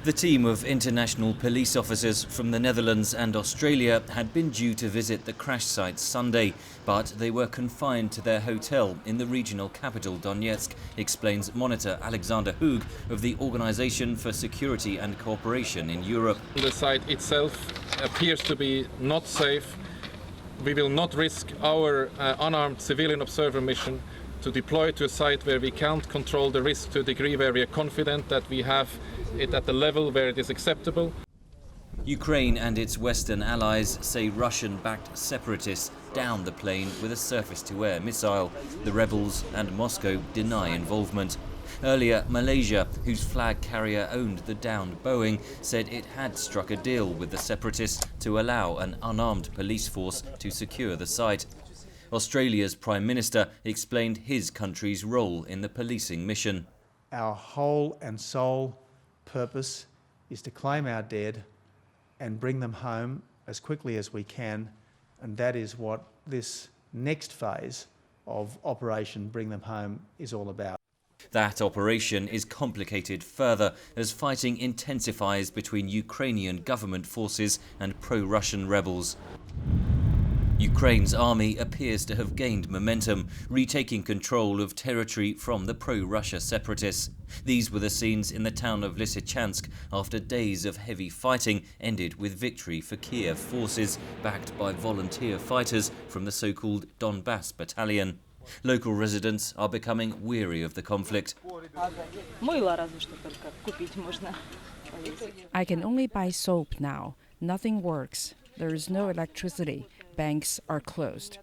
The team of international police officers from the Netherlands and Australia had been due to visit the crash site Sunday, but they were confined to their hotel in the regional capital Donetsk, explains monitor Alexander Hoog of the Organisation for Security and Cooperation in Europe. The site itself appears to be not safe. We will not risk our unarmed civilian observer mission to deploy to a site where we can't control the risk to a degree where we are confident that we have it at the level where it is acceptable. Ukraine and its Western allies say Russian-backed separatists downed the plane with a surface-to-air missile. The rebels and Moscow deny involvement. Earlier, Malaysia, whose flag carrier owned the downed Boeing, said it had struck a deal with the separatists to allow an unarmed police force to secure the site. Australia's Prime Minister explained his country's role in the policing mission. Our whole and sole purpose is to claim our dead and bring them home as quickly as we can, and that is what this next phase of Operation Bring Them Home is all about. That operation is complicated further as fighting intensifies between Ukrainian government forces and pro-Russian rebels. Ukraine's army appears to have gained momentum, retaking control of territory from the pro-Russia separatists. These were the scenes in the town of Lysychansk after days of heavy fighting ended with victory for Kyiv forces, backed by volunteer fighters from the so-called Donbass Battalion. Local residents are becoming weary of the conflict. I can only buy soap now. Nothing works. There is no electricity. Banks are closed.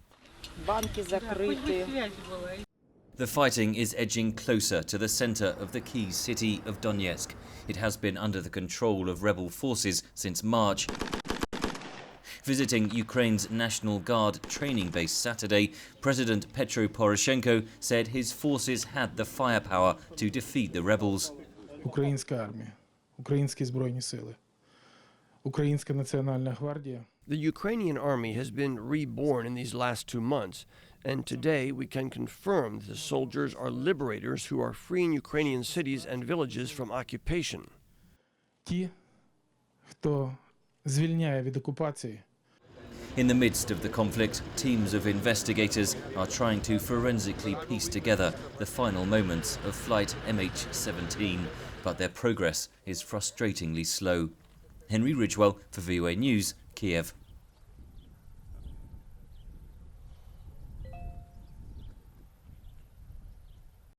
The fighting is edging closer to the center of the key city of Donetsk. It has been under the control of rebel forces since March. Visiting Ukraine's National Guard training base Saturday, President Petro Poroshenko said his forces had the firepower to defeat the rebels. Українська армія, українські збройні сили, Українська національна гвардія. The Ukrainian army has been reborn in these last 2 months, and today we can confirm that the soldiers are liberators who are freeing Ukrainian cities and villages from occupation. Ті, хто звільняє від окупації. In the midst of the conflict, teams of investigators are trying to forensically piece together the final moments of Flight MH17, but their progress is frustratingly slow. Henry Ridgwell for VOA News, Kyiv.